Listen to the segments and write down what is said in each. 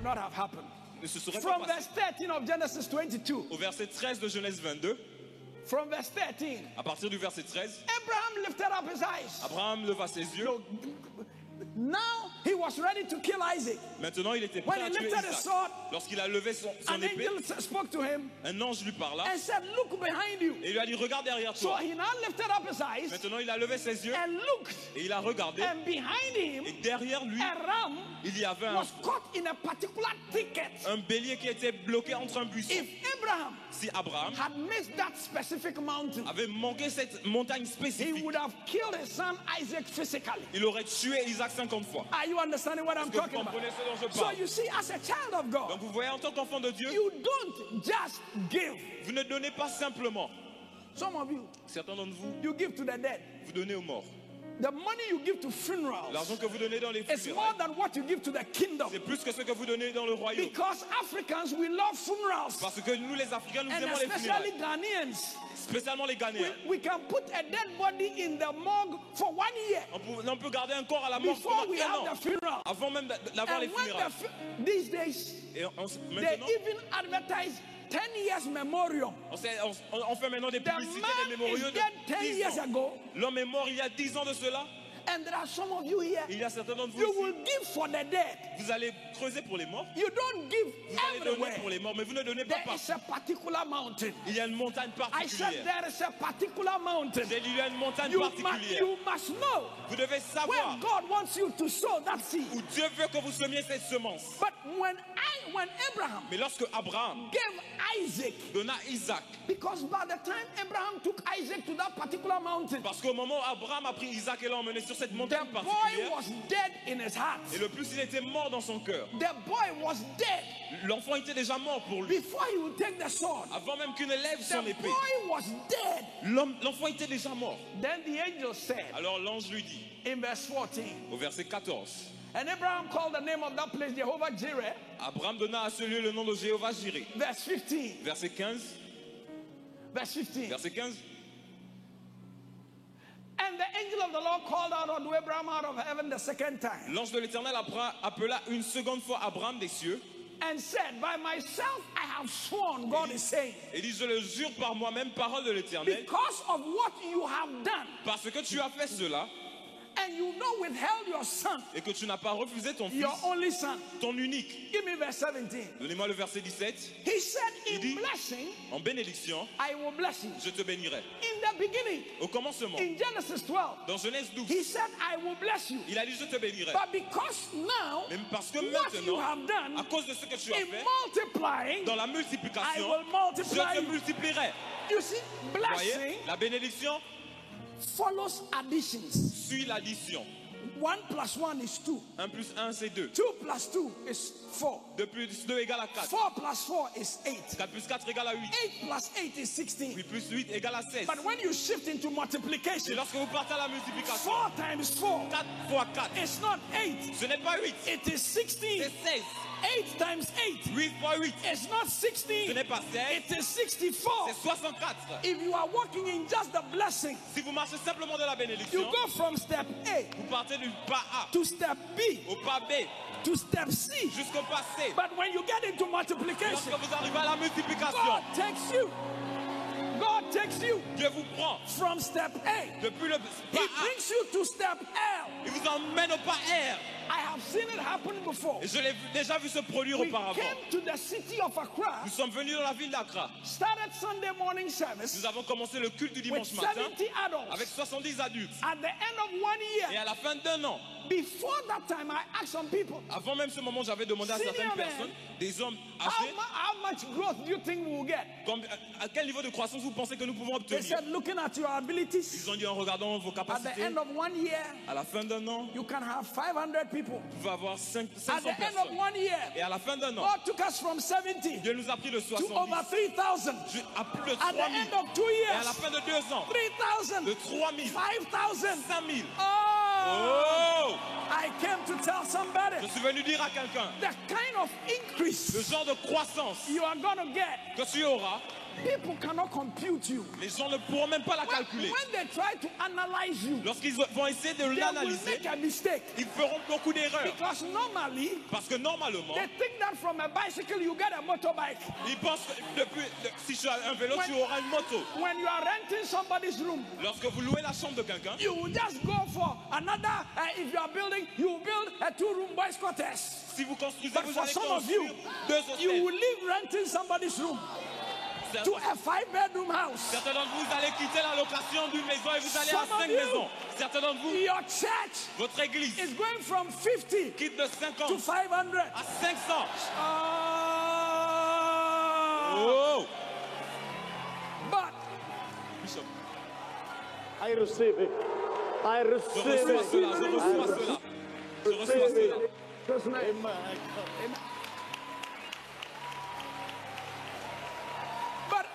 not have happened. ne se serait pas From passé. verse 13 of Genesis 22. Au verset 13 de Genèse 22, From verse 13. à partir du verset 13, Abraham lifted up his eyes. Abraham leva ses yeux. So, now he was ready to kill Isaac. Maintenant, il était prêt When à he tuer lifted his Isaac. sword, Lorsqu'il a levé son an épée, angel spoke to him un ange lui parla and said, look behind you. et lui a dit, regarde derrière So toi. he now lifted up his eyes Maintenant, il a levé ses yeux and looked, et il a regardé. and behind him, Et derrière lui, a ram il y avait was caught in a particular thicket. un bélier qui était bloqué entre un buisson. If Abraham Si Abraham had missed that specific mountain, avait manqué cette montagne he spécifique, would have killed his son Isaac physically. il aurait tué Isaac 50 fois. Are you understanding what I'm Est-ce que vous talking about? comprenez ce dont je So parle? you see, as a child of Donc God, vous voyez, en tant qu'enfant de Dieu, you don't just give. vous ne donnez pas simplement. Some of you, Certains d'entre vous, you give to the dead. vous donnez aux morts. The money you give to funerals L'argent que vous donnez dans les is more funérailles, than what you give to the kingdom. c'est plus que ce que vous donnez dans le royaume. Because Africans, we love funerals. Parce que nous, les Africains, nous And aimons les especially funérailles. Ghanaians. Spécialement les Ghanéens. We can put a dead body in the morgue for 1 year On peut garder un corps à la mort before pendant we un have an, the funeral. avant même d'avoir les And when funérailles. these days, Et they maintenant, even advertise 10 years memorial. on fait maintenant des The publicités, des man mémoriaux is dead 10 de 10 years ans. ago, L'homme est mort il y a 10 ans de cela. and there are some of you here. Il y a certains d'entre vous You ici, will give for the dead. vous allez creuser pour les morts. You don't give Vous allez donner pour everywhere. les morts, mais vous ne donnez pas There partout. is a particular mountain. Il y a une montagne I said particulière. there is a particular mountain. Il y a une montagne You particulière. must know Vous devez savoir where God wants you to sow that seed. où Dieu veut que vous semiez cette semence. But when Abraham Mais lorsque Abraham gave Isaac, donna Isaac, because by the time Abraham took Isaac to that particular mountain, parce qu'au moment où Abraham a pris Isaac et l'a emmené sur cette the montagne boy particulière, was dead in his heart. et le plus il était mort dans son cœur. The boy was dead L'enfant était déjà mort pour lui. before he would take the sword. Avant même qu'il ne lève The son épée, boy was dead. l'enfant était déjà mort. Then the angel said Alors l'ange lui dit, in verse 14, au verset 14, and Abraham called the name of that place Jehovah Jireh. Abraham donna à ce lieu le nom de Jéhovah Jireh. Verse 15. Verset 15, Verse 15. verset 15. And the angel of the Lord called out unto Abraham out of heaven the second time L'ange de l'Éternel appela une seconde fois Abraham des cieux and said, by myself I have sworn, God is saying, et dit, je le jure par moi-même, parole de l'Éternel, because of what you have done, parce que tu as fait cela and you not withheld your son, et que tu n'as pas refusé ton fils, your only son. ton unique. Give me verse 17. Donnez-moi le verset 17. He said, Il dit, in blessing, en bénédiction, I will bless you. je te bénirai. In the beginning, Au commencement, in Genesis 12, dans Genèse 12, he said, I will bless you. il a dit, je te bénirai. But because now, Mais parce que what you maintenant, have à done, cause de ce que tu as in fait, multiplying, dans la I multiplication, will multiply je te you. multiplierai. You see, Vous voyez, blessing la bénédiction follows additions. suit l'addition. 1 plus 1 is 2. 1 plus 1, c'est 2. 2 plus 2 is 4. 2 plus 2 égale à 4. 4 plus 4 is 8. 4 plus 4 égale à 8. 8 plus 8 is 16. 8 plus 8 égale à 16. But when you shift into Et multiplication, lorsque vous partez à la multiplication, 4 times 4, 4 fois 4, it's not 8, ce n'est pas 8, it is 16. c'est 16. 8 times 8, 8 fois 8, it's not ce 16, n'est pas 16, it is 64. c'est 64. If you are walking in just the blessing, Si vous marchez simplement de la you bénédiction, go from step A vous partez du pas A to step B au pas B to step C. jusqu'au pas C. But when you get into multiplication, Lorsque vous arrivez à la multiplication, God takes you. God takes you Dieu vous prend from step A. depuis le He pas A, brings you to step L. il vous emmène au pas R. I have seen it happen before. Et je l'ai déjà vu se produire We auparavant. came to the city of Accra, Nous sommes venus dans la ville d'Accra. started Sunday morning service Nous avons commencé le culte du with dimanche matin 70 adults. avec 70 adultes. At the end of 1 Et year, à la fin d'un an, before that time, I asked some people, avant même ce moment, j'avais demandé à Senior certaines man. personnes, des hommes âgés, how much growth do you think we will get? à quel niveau de croissance vous pensez que nous pouvons They obtenir? said, looking at your abilities, Ils ont dit en regardant vos at the capacités, end of 1 year, à la fin d'un an, you can have 500 people. vous pouvez avoir At 500 the end of personnes. 1 year, Et à la fin d'un an, God took us from 70 Dieu nous a pris de to 70 over 3,000. à plus de At the 3000. end of 2 Et à la years, fin de 2 ans, 3,000, de 3000, 5,000. 5000. Oh! Oh! I came to tell somebody Je suis venu dire à quelqu'un, the kind of le increase genre de croissance you are going to get, que tu auras, people cannot compute you. les gens ne pourront même pas la calculer. When they try to analyze you, Lorsqu'ils vont essayer de they will l'analyser, make a mistake. ils feront beaucoup d'erreurs. Because normally, Parce que normalement, they think that from a bicycle you get a motorbike. ils pensent que si tu as un vélo, tu auras une moto. When you are renting somebody's room, Lorsque vous louez la chambre de quelqu'un, you will just go for another, if you are building, you will build a 2-room boys quarters. si vous construisez, But vous for allez some of you, construire 2 you hôtels. will leave renting somebody's room to a 5-bedroom house. Certains d'entre vous allez quitter la location d'une maison et vous allez à Some of 5 you, maisons. Certains d'entre vous, Your church votre église is going from 50 quitte de to 50 500. à 500. Oh. Oh! But Bishop, I receive it. I je receive reçois it. cela, je reçois cela. Je reçois cela. just now, Amen. but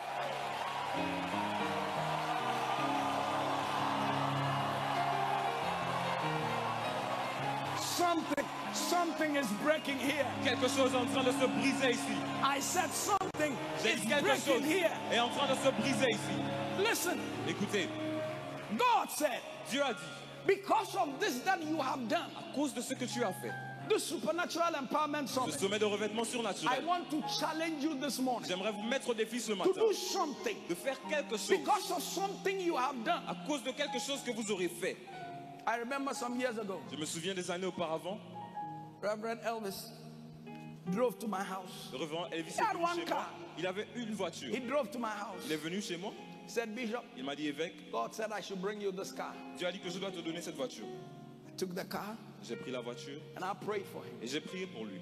something is breaking here. Quelque chose est en train de se briser ici. I said something J'ai is dit quelque breaking chose here. est en train de se briser ici. Listen, Écoutez, God said, Dieu a dit, because of this that you have done, à cause de ce que tu as fait, the supernatural empowerment le summit, sommet de revêtement I surnaturel, want to challenge you this morning j'aimerais vous mettre au défi ce to matin do something de faire quelque chose because of something you have done. à cause de quelque chose que vous aurez fait. I remember some years ago, Je me souviens des années auparavant, Reverend Elvis drove to my house. le révérend Elvis He had est venu one chez moi. car. Il avait une voiture. He drove to my house. Il est venu chez moi. He said, Bishop, Il m'a dit, évêque, God said I should bring you this car. Dieu a dit que je dois te donner cette voiture. I took the car J'ai pris la voiture and I prayed for him. et j'ai prié pour lui.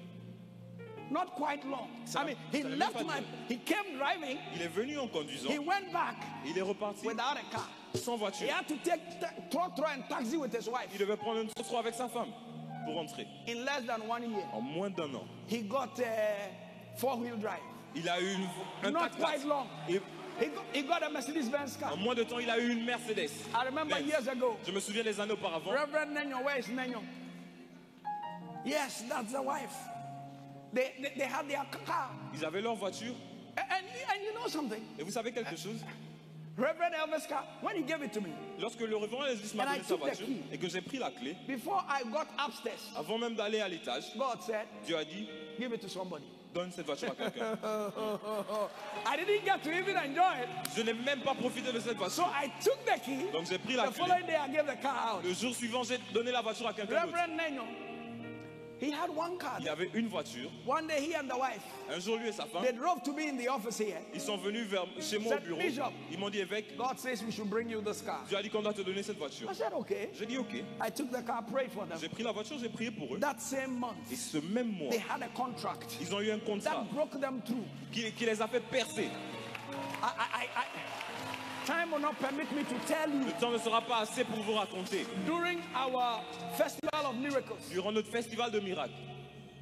Not quite long. Ça I mean, he ça n'a même left pas my, duré. he came driving, Il est venu en conduisant. he went back Il est reparti without a car. sans He voiture. had to take trotro and taxi with his wife. Il devait prendre un trottoir avec sa femme pour rentrer. In less than 1 year, En moins d'1 an, he got 4-wheel drive. il a eu un Not 4x4. quite long. Et He got a Mercedes-Benz car. en moins de temps, il a eu une Mercedes. I remember Benz. years ago, Je me souviens des années auparavant. Reverend Nenyo, where is Nenyo? Yes, that's the wife. They had their car. Ils avaient leur voiture. And you know something? Et vous savez quelque chose? Reverend Elvis car, when he gave it to me, Lorsque le révérend Elvis m'a And I donné sa took the voiture key. et que j'ai pris la clé, before I got upstairs, avant même d'aller à l'étage, God said, Dieu a dit, give it to somebody. donne cette voiture à quelqu'un. I didn't get to even enjoy it. Je n'ai même pas profité de cette So voiture. I took the key. Donc j'ai pris la The clé. following day, I gave the car out. Le jour suivant, j'ai donné la voiture à quelqu'un d'autre. Reverend Nenyo, he had one car. Il y avait une voiture. One day, he and the wife, Un jour, lui et sa femme, they drove to me in the office here. ils sont venus chez moi au Said, bureau. Bishop. Ils m'ont dit, évêque, God says we should bring you this car. Dieu a dit qu'on doit te donner cette voiture. I said, okay. J'ai dit, ok. I took the car, prayed for them. J'ai pris la voiture, j'ai prié pour eux. That same month, Et ce même mois, they had a contract ils ont eu un contrat that broke them through. qui les a fait percer. Time will not permit me to tell you. Le temps ne sera pas assez pour vous raconter. During our Festival of Miracles, Durant notre festival de miracles,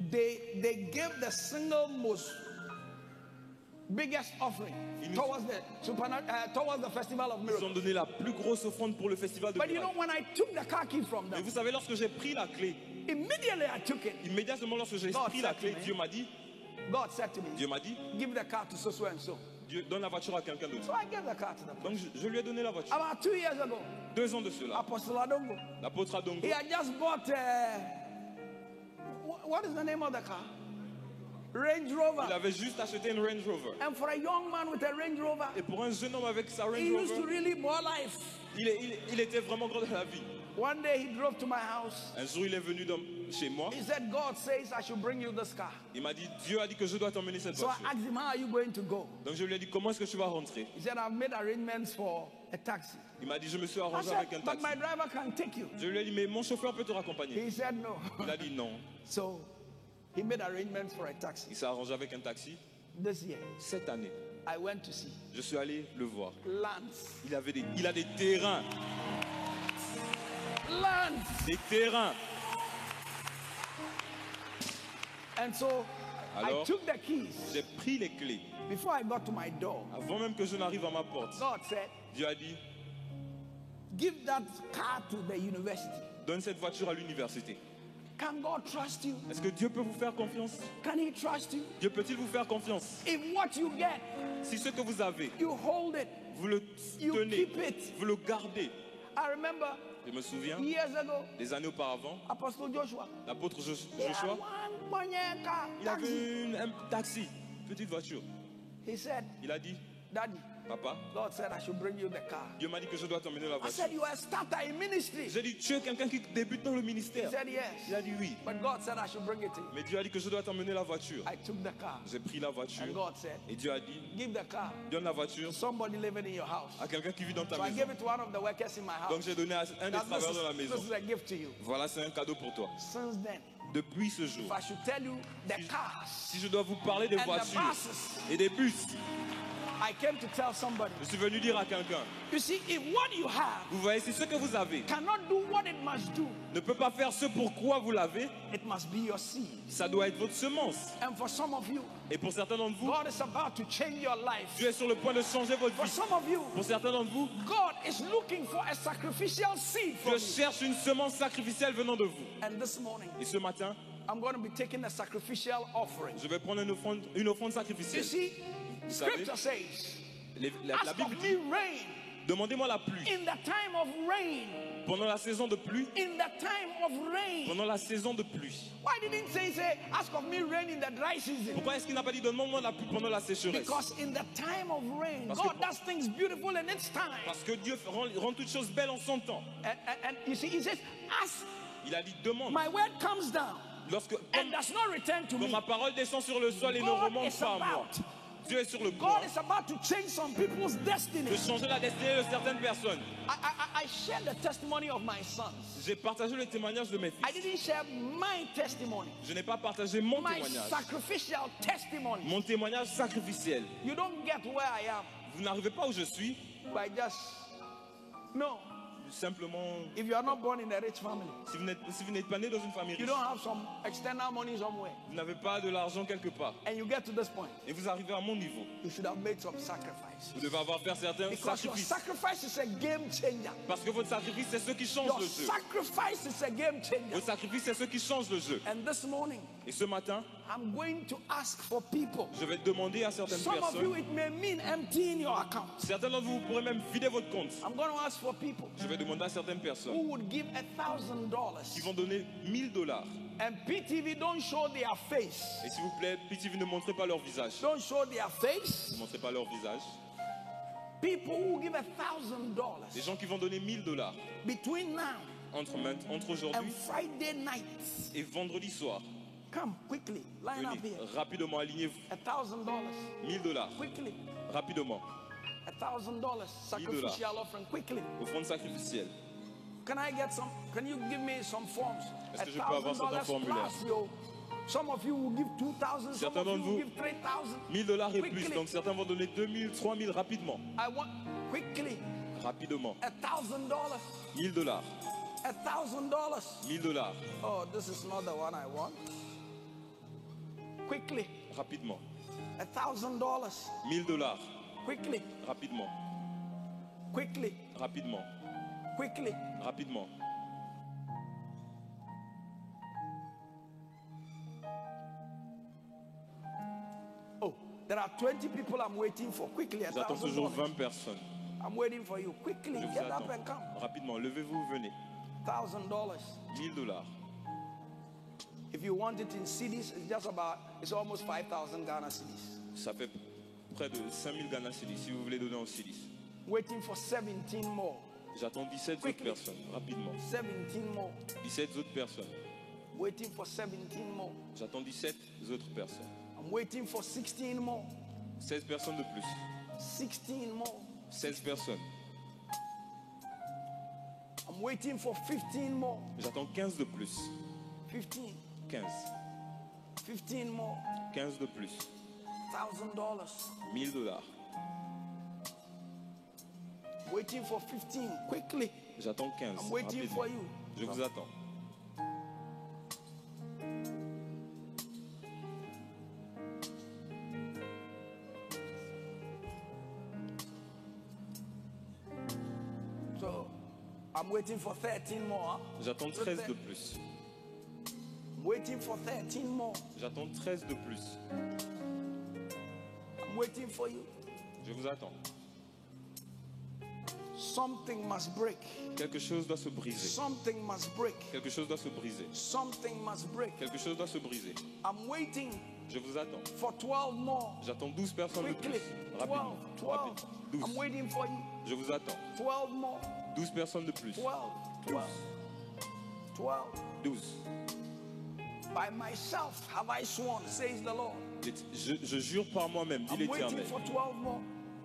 they gave the single most biggest offering towards the Festival of ils Miracles. ont donné la plus grosse offrande pour le festival de But you know, miracles. when I took the car key from Et them, vous savez, lorsque j'ai pris la clé, immediately I took it. immédiatement lorsque j'ai God pris la said to clé, me. God said to me, Dieu m'a dit, give the car to so and so. Dieu donne la voiture à quelqu'un d'autre. So I gave the car to them. Donc je lui ai donné la voiture. About 2 years ago, 2 ans de cela, Apostle Adongo, l'apôtre Adongo, he had just bought, what is the name of the car? Range il Rover. avait juste acheté une Range Rover. And for a young man with a Range Rover, Et pour un jeune homme avec sa Range he used to Rover, really more life. il était vraiment grand dans la vie. One day he drove to my house. Un jour, il est venu chez moi. He said, God says I should bring you this car. Il m'a dit, Dieu a dit que je dois t'emmener cette So I voiture. asked him, how are you going to go? Donc je lui ai dit, comment est-ce que tu vas rentrer? He said, I've made arrangements for a taxi. Il m'a dit, je me suis I arrangé said, avec un but taxi. my driver can take you. Je lui ai dit, mais mon chauffeur peut te raccompagner. He said, no. Il a dit non. So he made arrangements for a taxi. Il s'est arrangé avec un taxi. This year, Cette année, I went to see je suis allé le voir. lands. Il a des terrains. Lands. Des terrains. And so I Alors, took the keys. j'ai pris les clés. Before I got to my door, Avant même que je n'arrive à ma porte, God said, Dieu a dit, give that car to the university. donne cette voiture à l'université. Can God trust you? Est-ce que Dieu peut vous faire confiance? Can He trust you? Dieu peut-il vous faire confiance? If what you get, Si ce que vous avez, you hold it. vous le You tenez, keep it. vous le gardez. I remember Je me souviens, years ago, des années auparavant, Apostle Joshua. l'apôtre He had Joshua, one money car, il taxi. avait un taxi, petite voiture. He said, Il a dit, Daddy, papa, God said I should bring you the car. Dieu m'a dit que je dois t'emmener la I voiture. said, you are a starter in ministry. J'ai dit, tu es quelqu'un qui débute dans le He ministère. said, Il yes. a dit oui. But God said I should bring it to you. Mais Dieu a dit que je dois t'emmener la voiture. I took the car. J'ai pris la voiture. And God said, Et Dieu a dit, give the car donne la voiture to somebody living in your house. à quelqu'un qui vit dans ta So I maison. gave it to one of the workers in my Donc house. j'ai donné à un des That travailleurs de la maison. this is a gift to you. Voilà, c'est un cadeau pour toi. Since then, Depuis ce jour, if I should tell you the cars, si je dois vous parler des And the voitures buses. et des bus, I came to tell somebody. je suis venu dire à quelqu'un, You see, if what you have vous voyez, si ce que vous avez cannot do what it must do, ne peut pas faire ce pourquoi vous l'avez, it must be your seed. ça doit être votre semence. And for some of you, Et pour certains d'entre vous, God is about to change your life. Dieu est sur le point de changer votre For vie. some of you, Pour certains d'entre vous, God is looking for a sacrificial seed from Dieu you. cherche une semence sacrificielle venant de vous. And this morning, Et ce matin, I'm going to be taking a sacrificial offering. je vais prendre une offrande You sacrificielle. see, Vous savez, Scripture says, la ask Bible of dit, me rain demandez-moi la pluie. in the time of rain. Pendant la saison de pluie, In the time of rain. pendant la saison de pluie. Why didn't he say, ask of me rain in the dry season? Pourquoi est-ce qu'il n'a pas dit donne-moi la pluie pendant la sécheresse? Because in the time of rain, Parce que- God does things beautiful in its time. Parce que Dieu rend toutes choses belles en son temps. And you see, he says, ask, Il a dit demande. my word comes down Lorsque and does not return to quand me. ma parole descend sur le sol et ne God remonte is pas à moi. about. Dieu est sur le God point is about to change some people's destiny. de changer la destinée de certaines personnes. I shared the testimony of my sons. J'ai partagé le témoignage de mes I fils. didn't share my testimony, Je n'ai pas partagé mon my témoignage. sacrificial testimony. Mon témoignage sacrificiel. You don't get where I am Vous n'arrivez pas où je suis, by just, no. simplement, If you are not born in a rich family, si vous n'êtes pas né dans une famille you riche, don't have some external money somewhere, vous n'avez pas de l'argent quelque part, and you get to this point, et vous arrivez à mon niveau, you should have made some sacrifices. vous devez avoir fait certains Because your sacrifices. sacrifice is a game changer. Parce que votre sacrifice, c'est ce qui change Your le jeu. sacrifice is a game changer. Votre sacrifice, c'est ce qui change le jeu. And this morning, Et ce matin, I'm going to ask for people. je vais demander à certaines Some of you, personnes, it may mean emptying your account. certains d'entre vous, vous pourrez même vider votre compte. I'm going to ask for people Je vais demander à certaines personnes who would give $1,000. qui vont donner $1000. And PTV, don't show their face. Et s'il vous plaît, PTV, ne montrez pas leur visage. Don't show their face. Ne montrez pas leur visage. People who give $1,000 Les gens qui vont donner $1000 between now entre and aujourd'hui Friday night. et vendredi soir. Come quickly, line up Venez here. rapidement, alignez-vous. $1,000 $1000 quickly. rapidement. $1,000 sacrificial offering quickly. Offrande sacrificielle. Can I get some? Can you give me some forms? Est-ce que je peux avoir certains formulaires? plus, yo. Some of you will give 2,000. Some Certains of you d'entre will vous, give 3,000. $1000 et plus. Quickly. Donc certains vont donner 2000, 3000 rapidement. I want quickly Rapidement. $1,000. $1000. $1,000. $1000. Oh, this is not the one I want. Quickly Rapidement. $1,000. $1000. Quickly, Rapidement. quickly, Rapidement. quickly. Rapidement. Oh, there are 20 people I'm waiting for. Quickly, J'attends toujours $1,000. 20 personnes. I'm waiting for you. Quickly, Je vous get up attends. and come. Rapidement. Levez-vous, venez. $1,000. $1000. If you want it in cedis, it's almost 5,000 Ghana cedis. Ça fait près de 5000 Ghana cedis si vous voulez donner en cedis. Waiting for 17 more. J'attends 17 autres Quickly. personnes. Rapidement. 17 more. 17 autres personnes. Waiting for 17 more. J'attends 17 autres personnes. I'm waiting for 16 more. 16 personnes de plus. 16 more. 16 personnes. I'm waiting for 15 more. J'attends 15 de plus. 15. 15. 15 more. 15 de plus. $1,000. $1000. Waiting for 15. Quickly. J'attends 15. I'm waiting Rapidement. for you. Je vous attends. So I'm waiting for 13 more. Huh? J'attends 13 de plus. I'm waiting for 13 more. J'attends 13 de plus. I'm waiting for you. Je vous attends. Something must break. Quelque chose doit se briser. Something must break. Quelque chose doit se briser. Something must break. Quelque chose doit se briser. I'm waiting Je vous attends. for 12 more. J'attends 12 personnes de Quickly. plus. 12. Rapidement. 12. Rapide. 12. I'm waiting for you. Je vous attends. 12 more. 12 personnes de plus. 12. 12. 12. 12. By myself have I sworn, says the Lord. Je jure par moi-même, dit I'm waiting l'Éternel. for 12 more.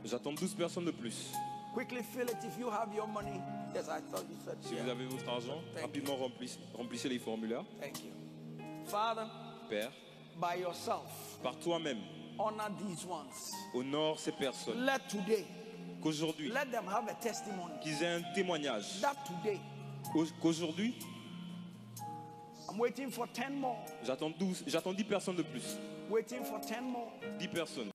J'attends 12 personnes de plus. Quickly fill it if you have your money. Yes, I thought you said Si yeah. vous avez votre argent, Thank rapidement remplissez les formulaires. Thank you. Father, Père, by yourself, par toi-même, honor these ones. honore ces personnes. Let today, Qu'aujourd'hui, let them have a testimony. qu'ils aient un témoignage. That today, Qu'aujourd'hui, I'm waiting for 10 more. j'attends 10 personnes de plus. Waiting for 10 more. 10 personnes.